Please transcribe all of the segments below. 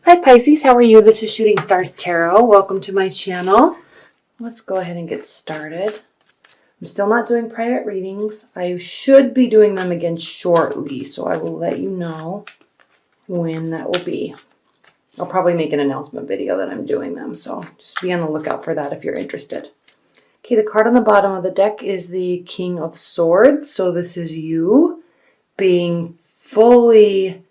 Hi Pisces, how are you? This is Shooting Stars Tarot. Welcome to my channel. Let's go ahead and get started. I'm still not doing private readings. I should be doing them again shortly, so I will let you know when that will be. I'll probably make an announcement video that I'm doing them, so just be on the lookout for that if you're interested. Okay, the card on the bottom of the deck is the King of Swords, so this is you being fully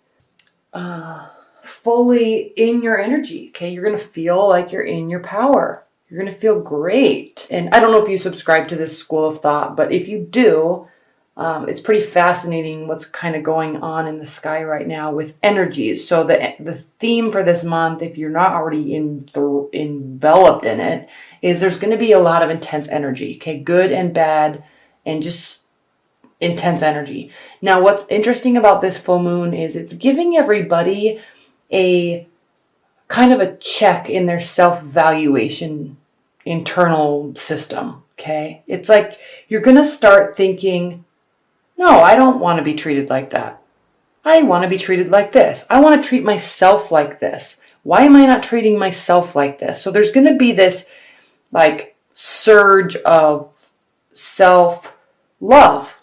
in your energy. Okay, you're gonna feel like you're in your power. You're gonna feel great. And I don't know if you subscribe to this school of thought, but if you do, it's pretty fascinating what's kind of going on in the sky right now with energies. So the theme for this month, if you're not already enveloped in it, is there's going to be a lot of intense energy. Okay, good and bad, and just intense energy. Now, what's interesting about this full moon is it's giving everybody a kind of a check in their self-valuation internal system. Okay, it's like you're going to start thinking, no, I don't want to be treated like that. I want to be treated like this. I want to treat myself like this. Why am I not treating myself like this? So there's going to be this like surge of self-love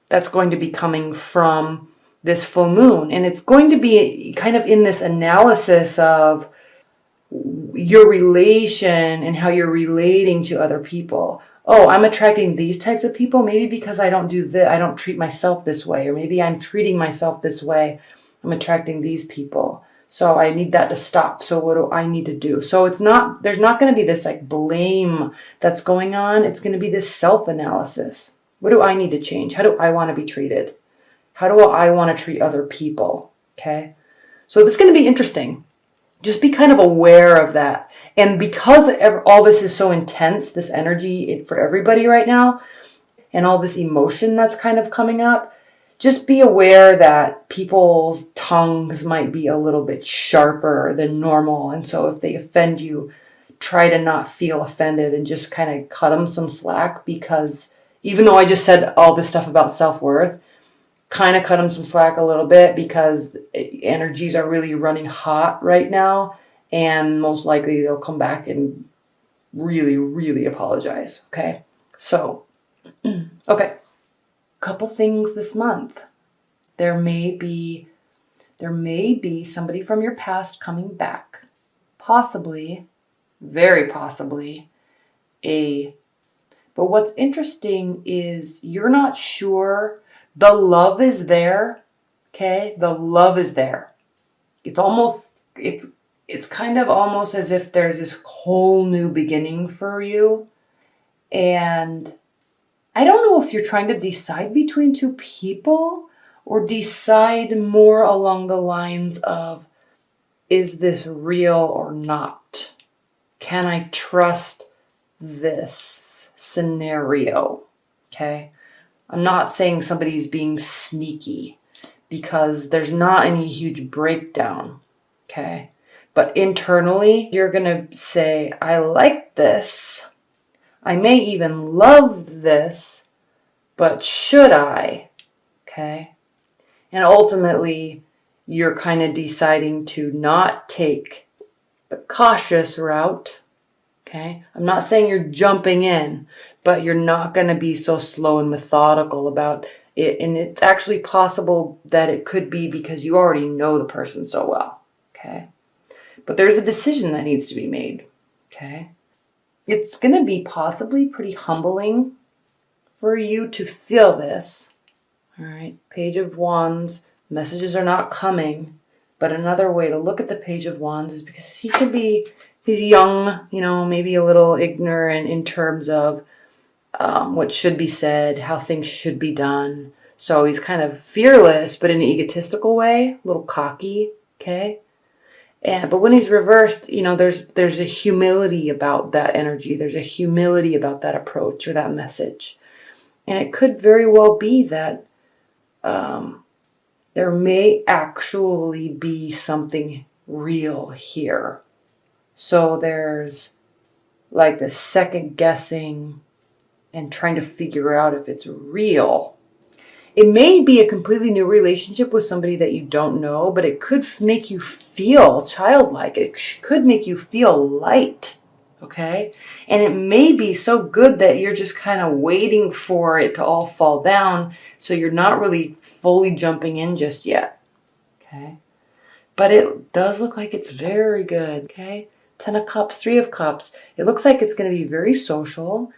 that's going to be coming from this full moon. And it's going to be kind of in this analysis of your relation and how you're relating to other people. Oh, I'm attracting these types of people, maybe because I don't do this, I don't treat myself this way, or maybe I'm treating myself this way. I'm attracting these people. So I need that to stop. So what do I need to do? So there's not going to be this like blame that's going on. It's going to be this self-analysis. What do I need to change? How do I want to be treated? How do I want to treat other people? Okay. So this is going to be interesting. Just be kind of aware of that. And because all this is so intense, this energy for everybody right now, and all this emotion that's kind of coming up, just be aware that people's tongues might be a little bit sharper than normal. And so if they offend you, try to not feel offended and just kind of cut them some slack, because even though I just said all this stuff about self-worth, kind of cut them some slack a little bit, because energies are really running hot right now, and most likely they'll come back and really, really apologize. Okay. So, okay. Couple things this month. There may be somebody from your past coming back. Possibly, very possibly, but what's interesting is you're not sure. The love is there, okay? The love is there. It's kind of almost as if there's this whole new beginning for you. And I don't know if you're trying to decide between two people or decide more along the lines of, is this real or not? Can I trust this scenario? Okay? I'm not saying somebody's being sneaky, because there's not any huge breakdown, okay? But internally, you're going to say, I like this. I may even love this, but should I? Okay? And ultimately, you're kind of deciding to not take the cautious route, okay? I'm not saying you're jumping in, but you're not going to be so slow and methodical about it. And it's actually possible that it could be because you already know the person so well, okay? But there's a decision that needs to be made, okay? It's going to be possibly pretty humbling for you to feel this, all right? Page of Wands, messages are not coming. But another way to look at the Page of Wands is because he's young, maybe a little ignorant in terms of what should be said, how things should be done. So he's kind of fearless, but in an egotistical way, a little cocky, okay? But when he's reversed, there's a humility about that energy. There's a humility about that approach or that message. And it could very well be that there may actually be something real here. So there's like the second guessing and trying to figure out if it's real. it may be a completely new relationship with somebody that you don't know, but it could make you feel childlike. It could make you feel light. Okay? And it may be so good that you're just kind of waiting for it to all fall down, so you're not really fully jumping in just yet. Okay? But it does look like it's very good. Okay? 10 of Cups, 3 of Cups. It looks like it's going to be very social.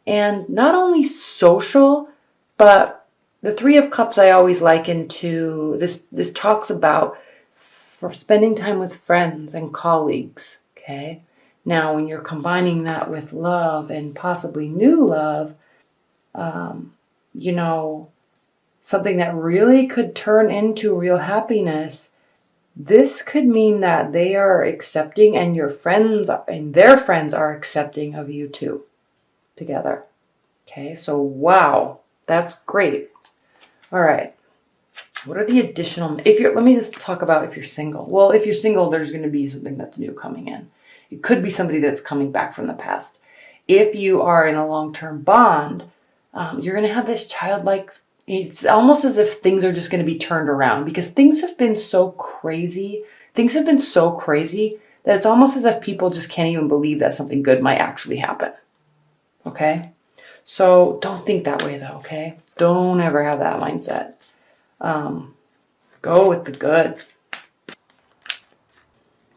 And not only social, but the 3 of Cups I always liken to, this talks about for spending time with friends and colleagues. Okay? Now, when you're combining that with love and possibly new love, something that really could turn into real happiness, this could mean that they are accepting and your friends and their friends are accepting of you too, together. Okay, so wow, that's great. All right. What are the additional, let me just talk about if you're single. Well, if you're single, there's going to be something that's new coming in. It could be somebody that's coming back from the past. If you are in a long-term bond, you're going to have this childlike, it's almost as if things are just going to be turned around because things have been so crazy. Things have been so crazy that it's almost as if people just can't even believe that something good might actually happen. Okay? So don't think that way though, okay? Don't ever have that mindset. Go with the good.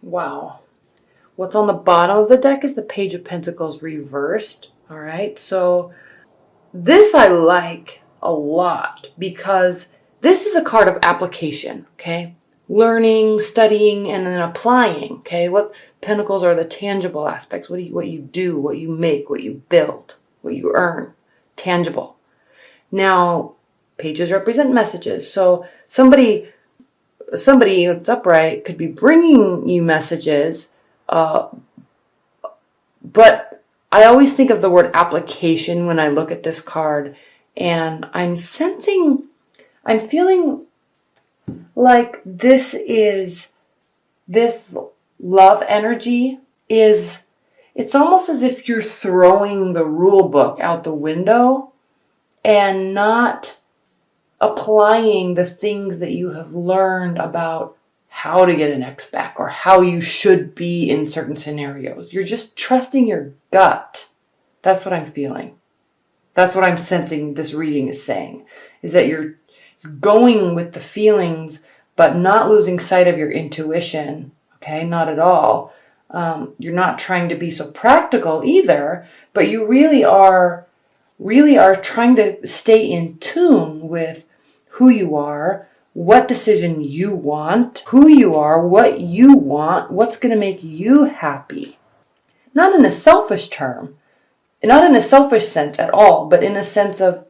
Wow. What's on the bottom of the deck is the Page of Pentacles reversed. All right, so this I like a lot because this is a card of application, okay? Learning, studying, and then applying, okay? What pentacles are the tangible aspects? What you do, what you make, what you build, what you earn, tangible. Now, pages represent messages. So somebody that's upright could be bringing you messages, but I always think of the word application when I look at this card, and I'm feeling like this love energy it's almost as if you're throwing the rule book out the window and not applying the things that you have learned about how to get an ex back or how you should be in certain scenarios. You're just trusting your gut. That's what I'm feeling. That's what I'm sensing this reading is saying, is that you're going with the feelings, but not losing sight of your intuition. Okay, not at all. You're not trying to be so practical either, but you really are trying to stay in tune with who you are, what decision you want, who you are, what you want, what's going to make you happy. Not in a selfish term, not in a selfish sense at all, but in a sense of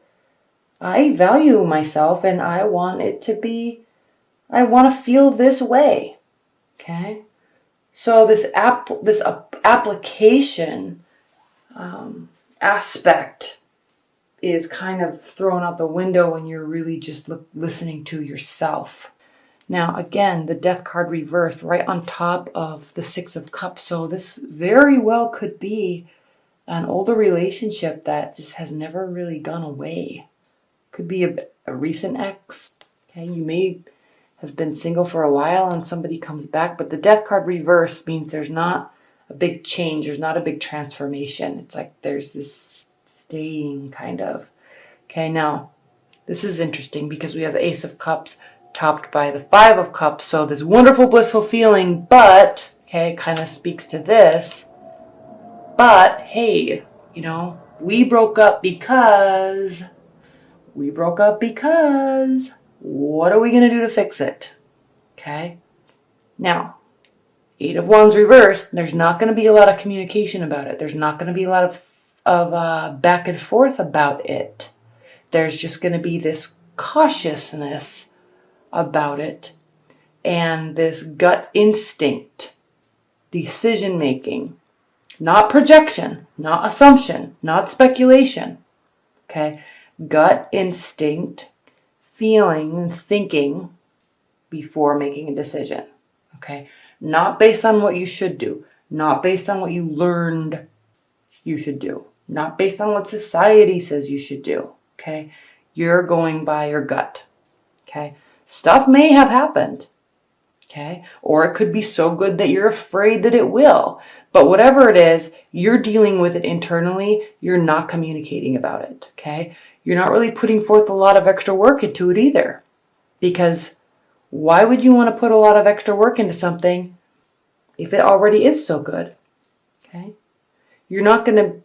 I value myself and I want to feel this way. Okay? So this application aspect is kind of thrown out the window when you're really just listening to yourself. Now, again, the Death card reversed right on top of the 6 of Cups. So this very well could be an older relationship that just has never really gone away. Could be a recent ex. Okay, you may have been single for a while and somebody comes back, but the Death card reversed means there's not a big change. There's not a big transformation. It's like there's this staying kind of. Okay, now this is interesting because we have the Ace of Cups topped by the 5 of Cups. So this wonderful, blissful feeling, but, okay, it kind of speaks to this. But, hey, we broke up because what are we going to do to fix it? Okay? Now, 8 of Wands reversed, there's not going to be a lot of communication about it. There's not going to be a lot of back and forth about it. There's just going to be this cautiousness about it and this gut instinct, decision making, not projection, not assumption, not speculation. Okay? Gut instinct, feeling and thinking before making a decision. Okay? Not based on what you should do, not based on what you learned you should do, not based on what society says you should do. Okay? You're going by your gut. Okay. Stuff may have happened. Okay. Or it could be so good that you're afraid that it will. But whatever it is, you're dealing with it internally. You're not communicating about it. Okay. You're not really putting forth a lot of extra work into it either. Because why would you want to put a lot of extra work into something if it already is so good? Okay. You're not going to,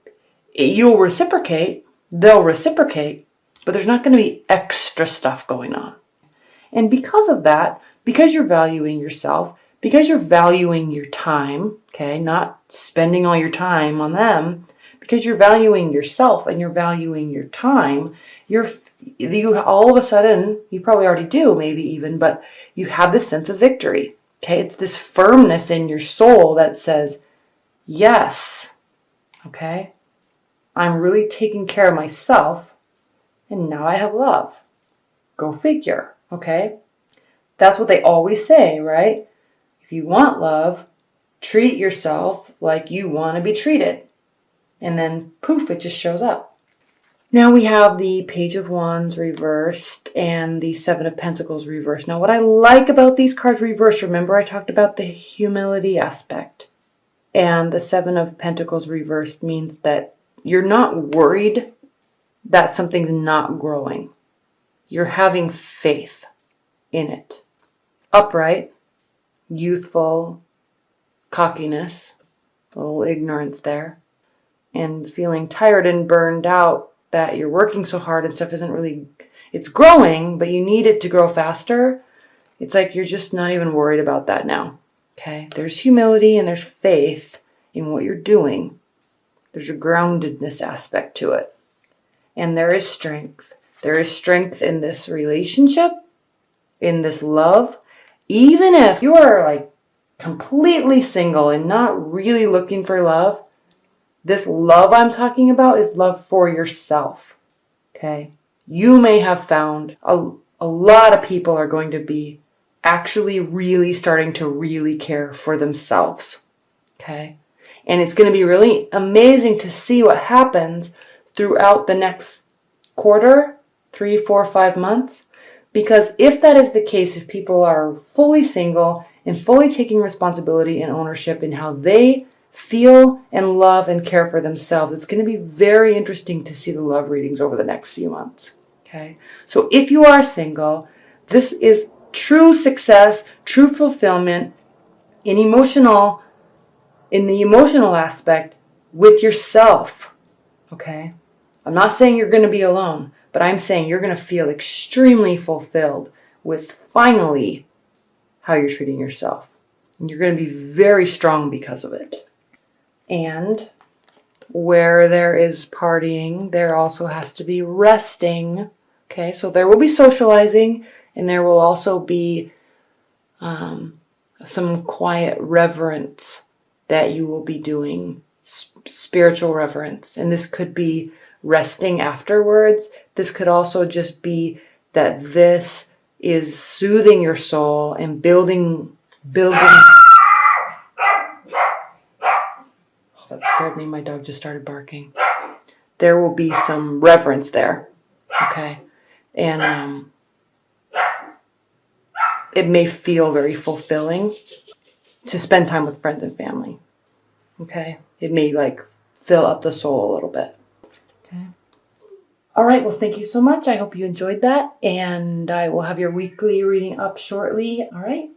you'll reciprocate, they'll reciprocate, but there's not going to be extra stuff going on. And because of that, because you're valuing yourself, because you're valuing your time, okay, not spending all your time on them, because you're valuing yourself and you're valuing your time, you all of a sudden, you probably already do maybe even, but you have this sense of victory. Okay, it's this firmness in your soul that says, yes, okay, I'm really taking care of myself and now I have love. Go figure, okay? That's what they always say, right? If you want love, treat yourself like you want to be treated. And then poof, it just shows up. Now we have the Page of Wands reversed and the Seven of Pentacles reversed. Now what I like about these cards reversed, remember I talked about the humility aspect. And the Seven of Pentacles reversed means that you're not worried that something's not growing. You're having faith in it. Upright, youthful, cockiness, a little ignorance there, and feeling tired and burned out that you're working so hard and stuff isn't really, it's growing, but you need it to grow faster. It's like you're just not even worried about that now. Okay? There's humility and there's faith in what you're doing. There's a groundedness aspect to it. And there is strength. There is strength in this relationship, in this love. Even if you are like completely single and not really looking for love, this love I'm talking about is love for yourself. Okay? You may have found a lot of people are going to be actually really starting to really care for themselves. Okay? And it's going to be really amazing to see what happens throughout the next quarter, 3, 4, 5 months. Because if that is the case, if people are fully single and fully taking responsibility and ownership in how they feel and love and care for themselves, it's going to be very interesting to see the love readings over the next few months. Okay? So if you are single, this is true success, true fulfillment in the emotional aspect with yourself. Okay? I'm not saying you're going to be alone, but I'm saying you're going to feel extremely fulfilled with finally how you're treating yourself. And you're going to be very strong because of it. And where there is partying, there also has to be resting. Okay, so there will be socializing and there will also be some quiet reverence that you will be doing, spiritual reverence. And this could be resting afterwards. This could also just be that this is soothing your soul and building. Oh, that scared me. My dog just started barking. There will be some reverence there. Okay. And it may feel very fulfilling to spend time with friends and family. Okay. It may like fill up the soul a little bit. Okay. All right. Well, thank you so much. I hope you enjoyed that. And I will have your weekly reading up shortly. All right.